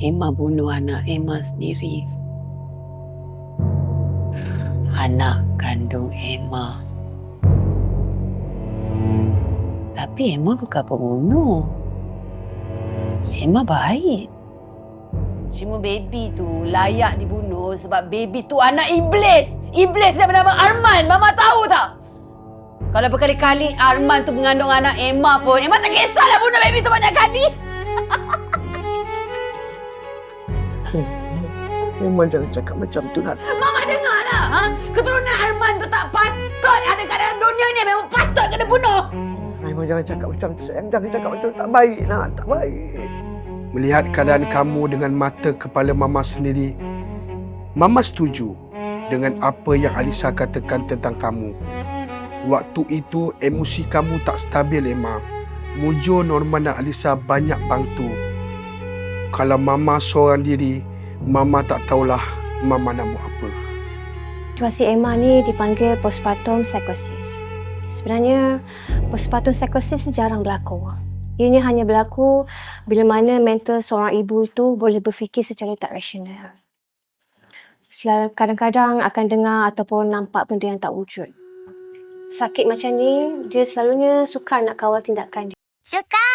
Emma bunuh anak Emma sendiri. Anak kandung Emma. Tapi Emma bukan pembunuh. Emma baik. Cuma baby tu layak dibunuh sebab baby tu anak iblis. Iblis yang bernama Arman. Mama tahu tak? Kalau berkali-kali Arman tu mengandung anak Emma pun, Emma tak kisahlah bunuh baby tu banyak kali. Memang jangan cakap macam tu, Nat. Mama dengarlah. Ha? Keturunan Arman tu tak patut ada kat dalam dunia ni. Memang patut kena bunuh. Memang jangan cakap macam tu, sayang. Jangan cakap macam tu. Tak baik, Nat. Tak baik. Melihat keadaan kamu dengan mata kepala Mama sendiri, Mama setuju dengan apa yang Alisa katakan tentang kamu. Waktu itu emosi kamu tak stabil, Emma. Mujur, Norman dan Alisa banyak bantu. Kalau Mama seorang diri, Mama tak tahulah Mama nak buat apa. Situasi Emma ni dipanggil postpartum psychosis. Sebenarnya, postpartum psychosis jarang berlaku. Ianya hanya berlaku bila mana mental seorang ibu itu boleh berfikir secara tak rasional. Kadang-kadang akan dengar ataupun nampak benda yang tak wujud. Sakit macam ni, dia selalunya sukar nak kawal tindakan dia. Suka!